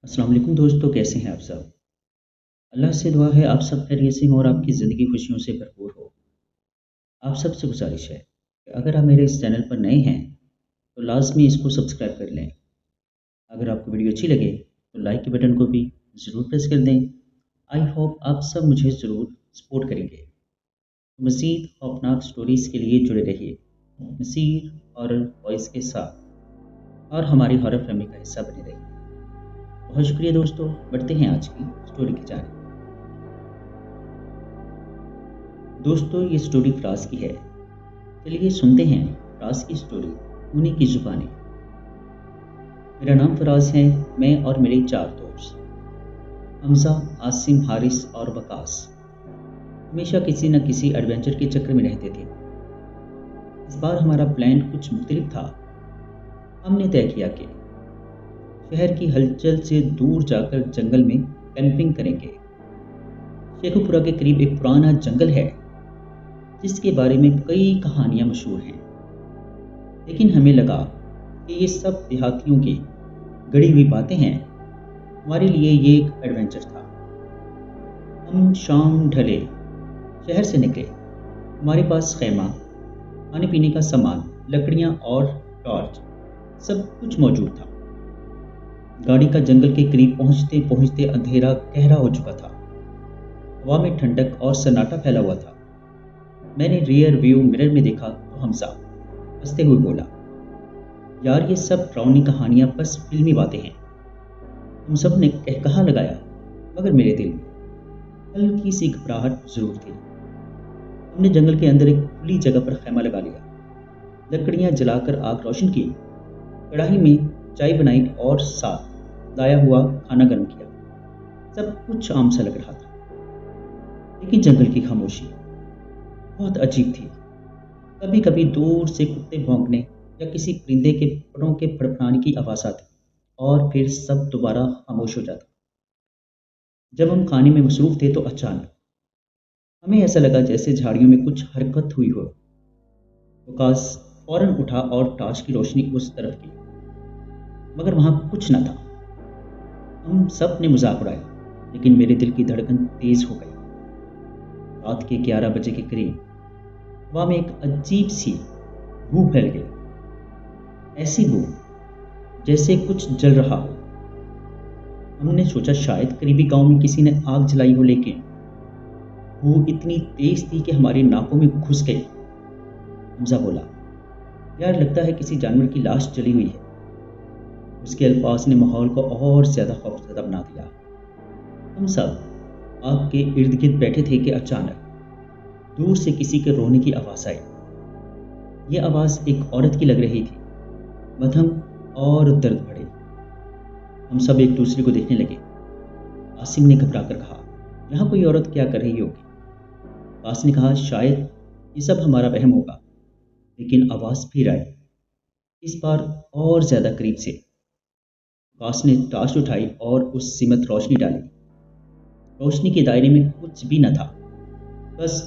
अस्सलाम वालेकुम दोस्तों, कैसे हैं आप सब? अल्लाह से दुआ है आप सब खैरियत से हों और आपकी ज़िंदगी खुशियों से भरपूर हो। आप सबसे गुज़ारिश है कि अगर आप मेरे इस चैनल पर नए हैं तो लाज़मी इसको सब्सक्राइब कर लें। अगर आपको वीडियो अच्छी लगे तो लाइक के बटन को भी ज़रूर प्रेस कर दें। आई होप आप सब मुझे ज़रूर सपोर्ट करेंगे। मज़ीद खौफनाक स्टोरीज़ के लिए जुड़े रहिए नसीर हॉरर वॉइस के साथ और हमारी हॉरर फैमिली का हिस्सा बने रहिए। बहुत शुक्रिया दोस्तों, बढ़ते हैं आज की स्टोरी की जानिब। दोस्तों, ये स्टोरी फराज की है। चलिए सुनते हैं फराज की स्टोरी उन्हीं की ज़ुबानी। मेरा नाम फराज है। मैं और मेरे 4 दोस्त हमज़ा, आसिम, हारिस और वकास हमेशा किसी न किसी एडवेंचर के चक्कर में रहते थे। इस बार हमारा प्लान कुछ मुख्तलिफ था। हमने तय किया कि शहर की हलचल से दूर जाकर जंगल में कैंपिंग करेंगे। शेखुपुरा के करीब एक पुराना जंगल है जिसके बारे में कई कहानियां मशहूर हैं, लेकिन हमें लगा कि ये सब देहातियों की गढ़ी हुई बातें हैं। हमारे लिए ये एक एडवेंचर था। हम शाम ढले शहर से निकले। हमारे पास खैमा, खाने पीने का सामान, लकड़ियां और टॉर्च, सब कुछ मौजूद था। गाड़ी का जंगल के करीब पहुंचते पहुंचते अंधेरा गहरा हो चुका था। हवा में ठंडक और सन्नाटा फैला हुआ था। मैंने रियर व्यू मिरर में देखा तो हमजा हंसते हुए बोला, यार ये सब डरावनी कहानियां बस फिल्मी बातें हैं। हम सब ने कहा लगाया, मगर मेरे दिल में हल्की सी घबराहट जरूर थी। हमने जंगल के अंदर एक खुली जगह पर खैमा लगा लिया, लकड़ियां जलाकर आग रोशन की, कढ़ाई में चाय बनाई और साथ लाया हुआ खाना गर्म किया। सब कुछ आम सा लग रहा था, लेकिन जंगल की खामोशी बहुत अजीब थी। कभी कभी दूर से कुत्ते भौंकने या किसी परिंदे के परों के फड़फड़ाने की आवाज़ आती और फिर सब दोबारा खामोश हो जाता। जब हम खाने में मसरूफ थे तो अचानक हमें ऐसा लगा जैसे झाड़ियों में कुछ हरकत हुई हो। वकास फौरन उठा और टॉर्च की रोशनी उस तरफ की, मगर वहां कुछ न था। हम सब ने मजाक उड़ाया, लेकिन मेरे दिल की धड़कन तेज हो गई। रात के 11 बजे के करीब हवा में एक अजीब सी बू फैल गई, ऐसी बू जैसे कुछ जल रहा हो। हमने सोचा शायद करीबी गांव में किसी ने आग जलाई हो, लेकिन वो इतनी तेज थी कि हमारी नाकों में घुस गई। हमजा बोला, यार लगता है किसी जानवर की लाश जली हुई है। उसके अल्फाज ने माहौल को और ज्यादा खौफजदा बना दिया। हम सब आग के इर्द गिर्द बैठे थे कि अचानक दूर से किसी के रोने की आवाज आई। ये आवाज एक औरत की लग रही थी, मध्यम और दर्द भरे। हम सब एक दूसरे को देखने लगे। आसिम ने घबरा कर कहा, यहाँ कोई औरत क्या कर रही होगी? कास ने कहा, शायद ये सब हमारा वहम होगा। लेकिन आवाज फिर आई, इस बार और ज्यादा करीब से। कास ने टॉर्च उठाई और उस सीमत रोशनी डाली। रोशनी के दायरे में कुछ भी न था, बस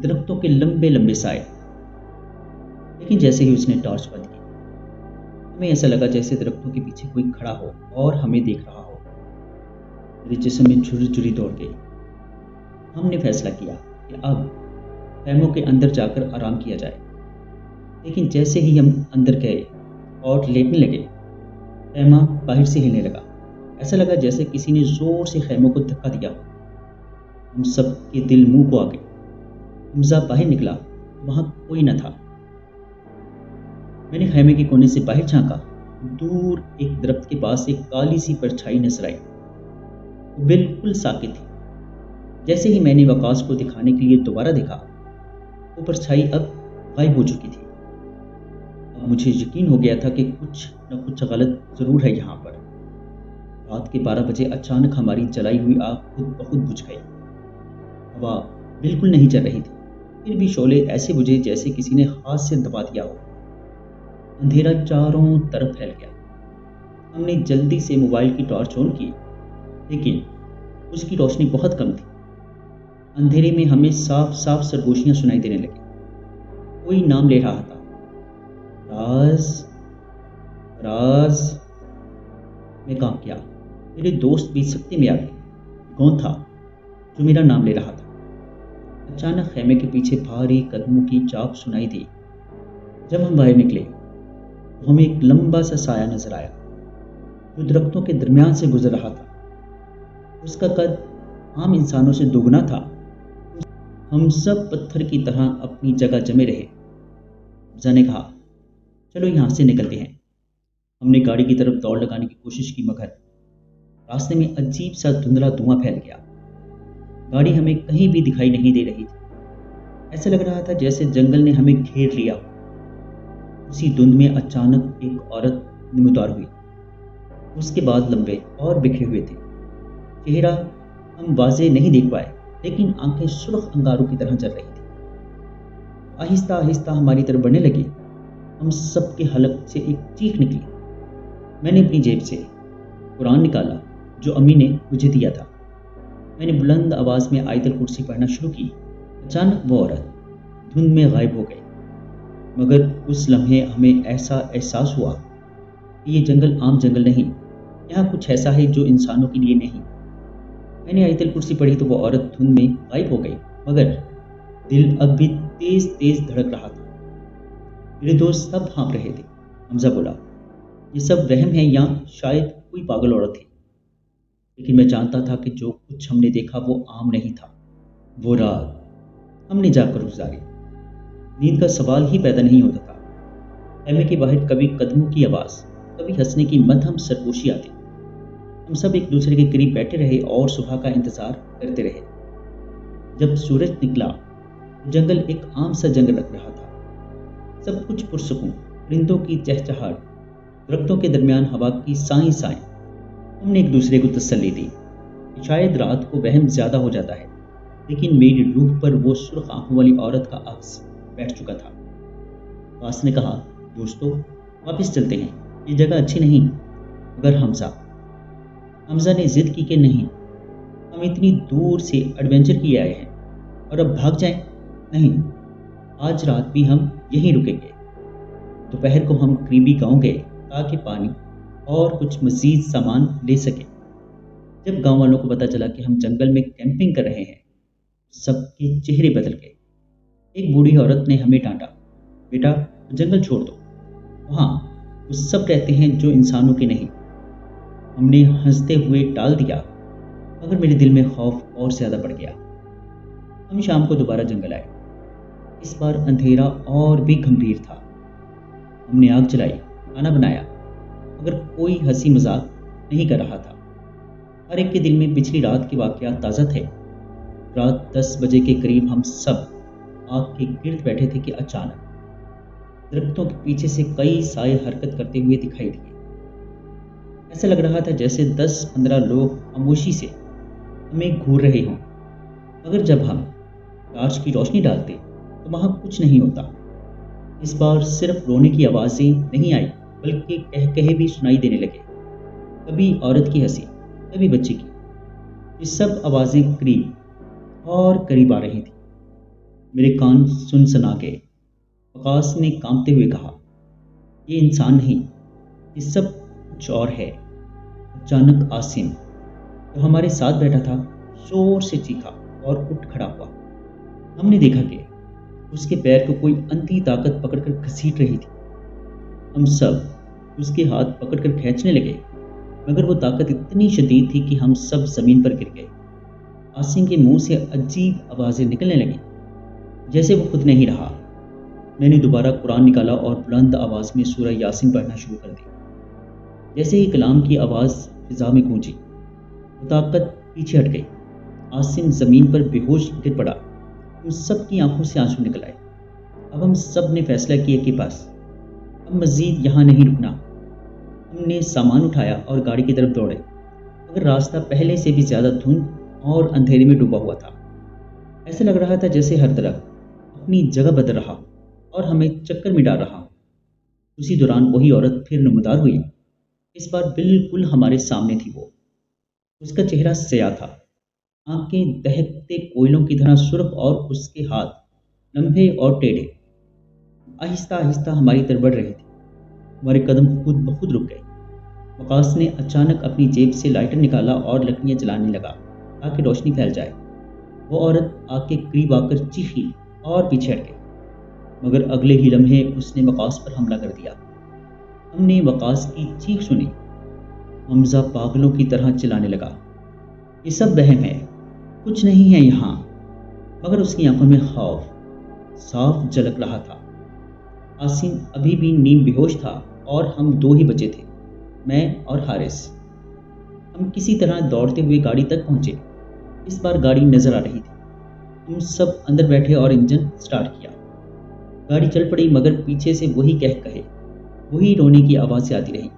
दरख्तों के लंबे लंबे साए। लेकिन जैसे ही उसने टॉर्च बंद की, हमें ऐसा लगा जैसे दरख्तों के पीछे कोई खड़ा हो और हमें देख रहा हो। मेरे जिस्म में झुर्री दौड़ गई। हमने फैसला किया कि अब खैमों के अंदर जाकर आराम किया जाए। लेकिन जैसे ही हम अंदर गए और लेटने लगे, खैमा बाहर से हिलने लगा। ऐसा लगा जैसे किसी ने जोर से खैमों को धक्का दिया हो। हम सब के दिल मुंह को आ गए। हमजा बाहर निकला, वहां कोई न था। मैंने खैमे के कोने से बाहर झांका। दूर एक दरख्त के पास एक काली सी परछाई नजर आई। वो बिल्कुल साकित थी। जैसे ही मैंने वकास को दिखाने के लिए दोबारा देखा, वो परछाई अब गायब हो चुकी थी। अब मुझे यकीन हो गया था कि कुछ न कुछ गलत जरूर है यहाँ पर। रात के 12 बजे अचानक हमारी जलाई हुई आग खुद ब खुद बुझ गई। हवा बिल्कुल नहीं चल रही थी, फिर भी शोले ऐसे बुझे जैसे किसी ने हाथ से दबा दिया हो। अंधेरा चारों तरफ फैल गया। हमने जल्दी से मोबाइल की टॉर्च ऑन की, लेकिन उसकी रोशनी बहुत कम थी। अंधेरे में हमें साफ साफ सरगोशियां सुनाई देने लगी। कोई नाम ले रहा था, राज राज। मैं कांप गया। میرے دوست بھی سکتے میں آ گئے۔ کون تھا جو میرا نام لے رہا تھا؟ اچانک خیمے کے پیچھے بھاری قدموں کی چاپ سنائی دی۔ جب ہم باہر نکلے تو ہمیں ایک لمبا سا سایہ نظر آیا جو درختوں کے درمیان سے گزر رہا تھا۔ اس کا قد عام انسانوں سے دوگنا تھا۔ ہم سب پتھر کی طرح اپنی جگہ جمے رہے۔ حمزہ نے کہا، چلو یہاں سے نکلتے ہیں۔ ہم نے گاڑی کی طرف دوڑ لگانے کی کوشش کی مگر راستے میں عجیب سا دھندلا دھواں پھیل گیا۔ گاڑی ہمیں کہیں بھی دکھائی نہیں دے رہی تھی۔ ایسا لگ رہا تھا جیسے جنگل نے ہمیں گھیر لیا ہو۔ اسی دھند میں اچانک ایک عورت نمودار ہوئی۔ اس کے بعد لمبے اور بکھرے ہوئے تھے۔ چہرہ ہم واضح نہیں دیکھ پائے لیکن آنکھیں سرخ انگاروں کی طرح جل رہی تھی۔ آہستہ آہستہ ہماری طرف بڑھنے لگی۔ ہم سب کے حلق سے ایک چیخ نکلی۔ میں نے اپنی جیب سے قرآن نکالا جو امی نے مجھے دیا تھا۔ میں نے بلند آواز میں آیت الکرسی پڑھنا شروع کی۔ اچانک وہ عورت دھند میں غائب ہو گئی، مگر اس لمحے ہمیں ایسا احساس ہوا کہ یہ جنگل عام جنگل نہیں، یہاں کچھ ایسا ہے جو انسانوں کے لیے نہیں۔ میں نے آیت الکرسی پڑھی تو وہ عورت دھند میں غائب ہو گئی، مگر دل اب بھی تیز تیز دھڑک رہا تھا۔ میرے دوست سب ہانپ رہے تھے۔ حمزہ بولا، یہ سب وہم ہے یا شاید کوئی پاگل عورت تھی، لیکن میں جانتا تھا کہ جو کچھ ہم نے دیکھا وہ عام نہیں تھا۔ وہ رات ہم نے جا کر گزاری۔ نیند کا سوال ہی پیدا نہیں ہوتا تھا۔ خیمے کے باہر کبھی قدموں کی آواز، کبھی ہنسنے کی مدھم سرگوشی آتی۔ ہم سب ایک دوسرے کے قریب بیٹھے رہے اور صبح کا انتظار کرتے رہے۔ جب سورج نکلا جنگل ایک عام سا جنگل لگ رہا تھا۔ سب کچھ پرسکون، پرندوں کی چہچہاہٹ، درختوں کے درمیان ہوا کی سائیں سائیں۔ ہم نے ایک دوسرے کو تسلی دی کہ شاید رات کو وہم زیادہ ہو جاتا ہے، لیکن میری روح پر وہ سرخ آنکھوں والی عورت کا عکس بیٹھ چکا تھا۔ باس نے کہا، دوستو واپس چلتے ہیں، یہ جگہ اچھی نہیں۔ مگر حمزہ نے ضد کی کہ نہیں، ہم اتنی دور سے ایڈونچر کیے آئے ہیں اور اب بھاگ جائیں؟ نہیں، آج رات بھی ہم یہیں رکیں گے۔ دوپہر کو ہم قریبی گاؤں گئے تاکہ پانی اور کچھ مزید سامان لے سکیں۔ جب گاؤں والوں کو پتہ چلا کہ ہم جنگل میں کیمپنگ کر رہے ہیں، سب کے چہرے بدل گئے۔ ایک بوڑھی عورت نے ہمیں ڈانٹا، بیٹا جنگل چھوڑ دو، وہاں وہ سب رہتے ہیں جو انسانوں کے نہیں۔ ہم نے ہنستے ہوئے ٹال دیا، مگر میرے دل میں خوف اور زیادہ بڑھ گیا۔ ہم شام کو دوبارہ جنگل آئے۔ اس بار اندھیرا اور بھی گھمبیر تھا۔ ہم نے آگ جلائی، کھانا بنایا، مگر کوئی ہنسی مذاق نہیں کر رہا تھا۔ ہر ایک کے دل میں پچھلی رات کے واقعات تازہ تھے۔ رات 10 بجے کے قریب ہم سب آگ کے گرد بیٹھے تھے کہ اچانک درختوں کے پیچھے سے کئی سائے حرکت کرتے ہوئے دکھائی دیے۔ ایسا لگ رہا تھا جیسے 10-15 لوگ خاموشی سے ہمیں گھور رہے ہوں، مگر جب ہم ٹارچ کی روشنی ڈالتے تو وہاں کچھ نہیں ہوتا۔ اس بار صرف رونے کی آوازیں نہیں آئی بلکہ کہے بھی سنائی دینے لگے، کبھی عورت کی ہنسی، کبھی بچے کی۔ یہ سب آوازیں قریب اور قریب آ رہی تھیں۔ میرے کان سنسنا گئے۔ وقاص نے کانپتے ہوئے کہا، یہ انسان نہیں، یہ سب کچھ اور ہے۔ اچانک عاصم جو ہمارے ساتھ بیٹھا تھا زور سے چیخا اور اٹھ کھڑا ہوا۔ ہم نے دیکھا کہ اس کے پیر کو کوئی اندھی طاقت پکڑ کر گھسیٹ رہی تھی۔ ہم سب اس کے ہاتھ پکڑ کر کھینچنے لگے، مگر وہ طاقت اتنی شدید تھی کہ ہم سب زمین پر گر گئے۔ عاصم کے منہ سے عجیب آوازیں نکلنے لگیں جیسے وہ خود نہیں رہا۔ میں نے دوبارہ قرآن نکالا اور بلند آواز میں سورہ یاسین پڑھنا شروع کر دی۔ جیسے ہی کلام کی آواز فضا میں گونجی، وہ طاقت پیچھے ہٹ گئی۔ عاصم زمین پر بے ہوش گر پڑا۔ ہم سب کی آنکھوں سے آنسو نکل آئے۔ اب ہم سب نے فیصلہ کیا کہ بس اب مزید یہاں نہیں رکنا۔ ہم نے سامان اٹھایا اور گاڑی کی طرف دوڑے، مگر راستہ پہلے سے بھی زیادہ دھند اور اندھیرے میں ڈوبا ہوا تھا۔ ایسا لگ رہا تھا جیسے ہر درخت اپنی جگہ بدل رہا اور ہمیں چکر میں ڈال رہا۔ اسی دوران وہی عورت پھر نمودار ہوئی۔ اس بار بالکل ہمارے سامنے تھی وہ۔ اس کا چہرہ سیاہ تھا، آنکھیں دہکتے کوئلوں کی طرح سرخ اور اس کے ہاتھ لمبے اور ٹیڑھے۔ آہستہ آہستہ ہماری طرف بڑھ رہے تھے۔ ہمارے قدم خود بخود رک گئے۔ वकास ने अचानक अपनी जेब से लाइटर निकाला और लकड़ियाँ जलाने लगा ताकि रोशनी फैल जाए। वो औरत आग के करीब आकर चीखी और पीछे हट गई, मगर अगले ही लम्हे उसने वकास पर हमला कर दिया। हमने वकास की चीख सुनी। हमजा पागलों की तरह चिल्लाने लगा, ये सब वहम है, कुछ नहीं है यहाँ। मगर उसकी आंखों में खौफ साफ झलक रहा था। आसिम अभी भी नींद बेहोश था और हम दो ही बचे थे, मैं और हारिस। हम किसी तरह दौड़ते हुए गाड़ी तक पहुंचे। इस बार गाड़ी नजर आ रही थी। हम सब अंदर बैठे और इंजन स्टार्ट किया। गाड़ी चल पड़ी, मगर पीछे से वही कहे वही रोने की आवाज़ें आती रही।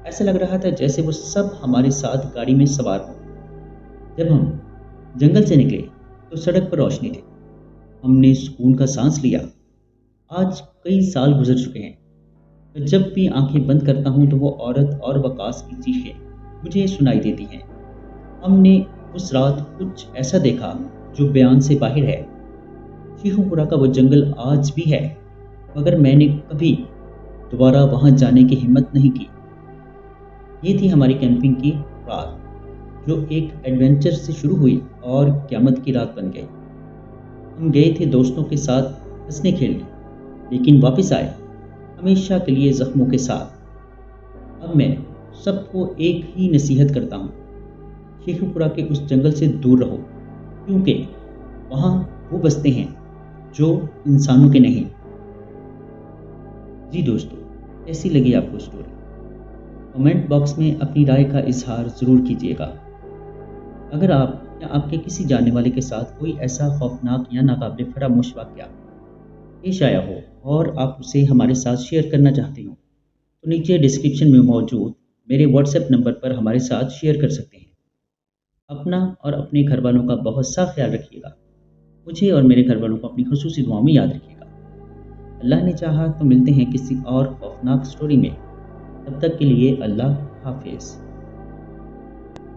ऐसा लग रहा था जैसे वो सब हमारे साथ गाड़ी में सवार हो। जब हम जंगल से निकले तो सड़क पर रोशनी थी। हमने सुकून का सांस लिया। आज कई साल गुजर चुके हैं। जब भी आंखें बंद करता हूं तो वो औरत और वकास की चीखें मुझे सुनाई देती हैं। हमने उस रात कुछ ऐसा देखा जो बयान से बाहर है। शेखुपुरा का वो जंगल आज भी है, मगर मैंने कभी दोबारा वहां जाने की हिम्मत नहीं की। ये थी हमारी कैंपिंग की रात, जो एक एडवेंचर से शुरू हुई और क़यामत की रात बन गई। हम गए थे दोस्तों के साथ हंसने खेलने, लेकिन वापस आए हमेशा के लिए जख्मों के साथ। अब मैं सबको एक ही नसीहत करता हूँ, शेखुपुरा के उस जंगल से दूर रहो, क्योंकि वहाँ वो बसते हैं जो इंसानों के नहीं। जी दोस्तों, कैसी लगी आपको स्टोरी? कमेंट बॉक्स में अपनी राय का इजहार ज़रूर कीजिएगा। अगर आप या आपके किसी जानने वाले के साथ कोई ऐसा खौफनाक या नाकाबिले फरामोश वाक़या पेश आया हो और आप उसे हमारे साथ शेयर करना चाहते हो, तो नीचे डिस्क्रिप्शन में मौजूद मेरे व्हाट्सएप नंबर पर हमारे साथ शेयर कर सकते हैं। अपना और अपने घर वालों का बहुत सा ख्याल रखिएगा। मुझे और मेरे घर वालों को अपनी खुसूसी दुआओं में याद रखिएगा। अल्लाह ने चाहा तो मिलते हैं किसी और खौफनाक स्टोरी में। तब तक के लिए अल्लाह हाफिज़।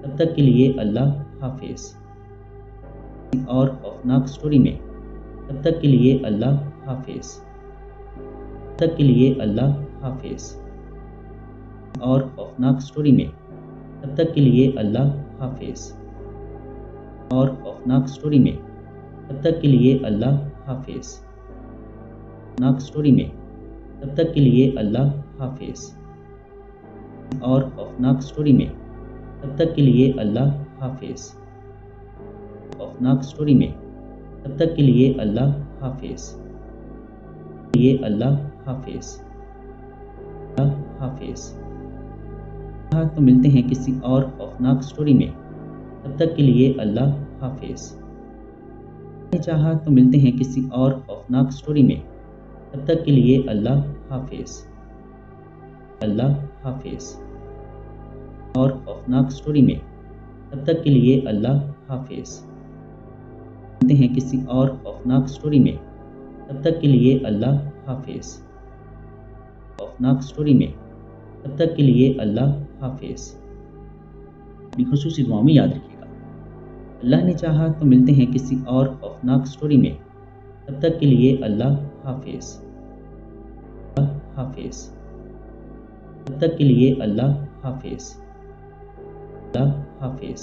तब तक के लिए अल्लाह हाफिज़। और खौफनाक स्टोरी में। तब तक के लिए अल्लाह हाफिज़। तब तक के लिए अल्लाह हाफिज़। और खौफनाक स्टोरी में। तब तक के लिए अल्लाह हाफिज़। और खौफनाक स्टोरी में। तब तक के लिए अल्लाह हाफिज़। खौफनाक स्टोरी में। तब तक के लिए अल्लाह हाफिज़। और खौफनाक स्टोरी में। तब तक के लिए अल्लाह हाफिज़। खौफनाक स्टोरी में। तब तक के लिए अल्लाह हाफिज़। ये अल्लाह हाफिज़। अल्लाह हाफिज़। हाँ, तो मिलते हैं किसी और खौफनाक स्टोरी में। तब तक के लिए अल्लाह हाफिज़। चाहा तो मिलते हैं किसी और खौफनाक स्टोरी में। तब तक के लिए अल्लाह हाफिज़। अल्लाह हाफिज़। और खौफनाक स्टोरी में। तब तक के लिए अल्लाह हाफिज़। मिलते हैं किसी और खौफनाक स्टोरी में। तब तक के लिए अल्लाह हाफिज़। खौफनाक स्टोरी में। तब तक के लिए अल्लाह हाफिज़। अपनी खुसूसी दुआओं में याद रखिएगा। अल्लाह ने चाहा तो मिलते हैं किसी और खौफनाक स्टोरी में। तब तक के लिए अल्लाह हाफिज़। अल्लाह हाफिज़। तब तक के लिए अल्लाह हाफिज़। अल्लाह हाफिज़।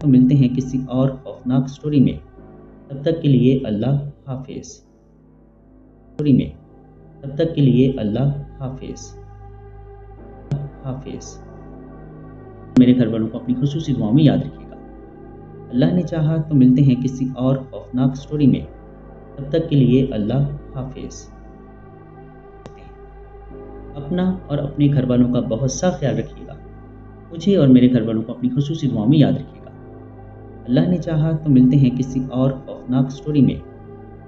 तो मिलते हैं किसी और खौफनाक स्टोरी में। तब तक के लिए अल्लाह हाफिज़। स्टोरी में। तब तक के लिए अल्लाह हाफिज़। हाफिज़। मेरे घर वालों को अपनी खुसूसी दुआओं में याद रखिएगा। अल्लाह ने चाहा तो मिलते हैं किसी और खौफनाक स्टोरी में। तब तक के लिए अल्लाह हाफिज़। अपना और अपने घर वालों का बहुत सा ख्याल रखिएगा। मुझे और मेरे घर वालों को अपनी खुसूसी दुआओं में याद रखिएगा। अल्लाह ने चाहा तो मिलते हैं किसी और खौफनाक स्टोरी में।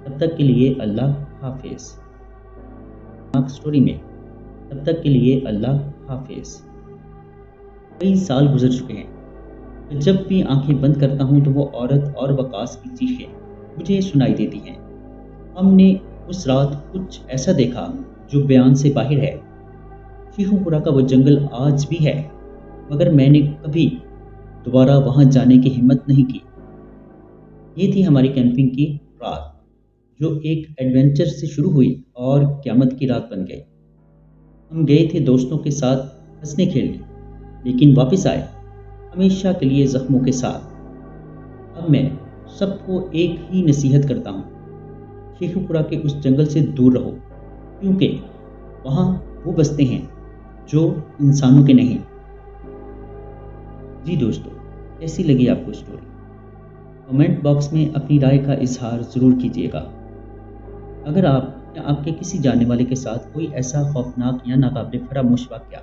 तब तक के लिए अल्लाह हाफिज़। खौफनाक स्टोरी में। तब तक के लिए अल्लाह हाफिज़। कई साल गुजर चुके हैं। जब भी आंखें बंद करता हूं तो वो औरत और वकास की चीखें मुझे सुनाई देती हैं। हमने उस रात कुछ ऐसा देखा जो बयान से बाहर है। शेखुपुरा का वो जंगल आज भी है, मगर मैंने कभी दोबारा वहां जाने की हिम्मत नहीं की। ये थी हमारी कैंपिंग की रात, जो एक एडवेंचर से शुरू हुई और क़यामत की रात बन गई। हम गए थे दोस्तों के साथ ہنسنے کھیلنے، لیکن واپس آئے ہمیشہ کے لیے زخموں کے ساتھ۔ اب میں سب کو ایک ہی نصیحت کرتا ہوں، شیخو پورہ کے اس جنگل سے دور رہو، کیونکہ وہاں وہ بستے ہیں جو انسانوں کے نہیں۔ جی دوستو، کیسی لگی آپ کو اسٹوری؟ کمنٹ باکس میں اپنی رائے کا اظہار ضرور کیجیے گا۔ اگر آپ یا آپ کے کسی جاننے والے کے ساتھ کوئی ایسا خوفناک یا ناقابل فراموش واقعہ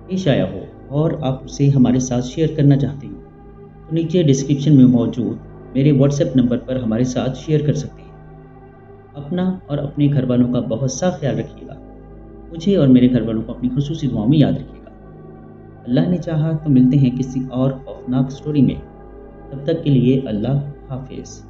پیش آیا ہو اور آپ اسے ہمارے ساتھ شیئر کرنا چاہتے ہیں تو نیچے ڈسکرپشن میں موجود میرے واٹس ایپ نمبر پر ہمارے ساتھ شیئر کر سکتے ہیں۔ اپنا اور اپنے گھر والوں کا بہت سا خیال رکھیے گا۔ مجھے اور میرے گھر والوں کو اپنی خصوصی دعاؤں میں یاد رکھیے گا۔ اللہ نے چاہا تو ملتے ہیں کسی اور خوفناک اسٹوری میں۔ تب تک کے لیے اللہ حافظ۔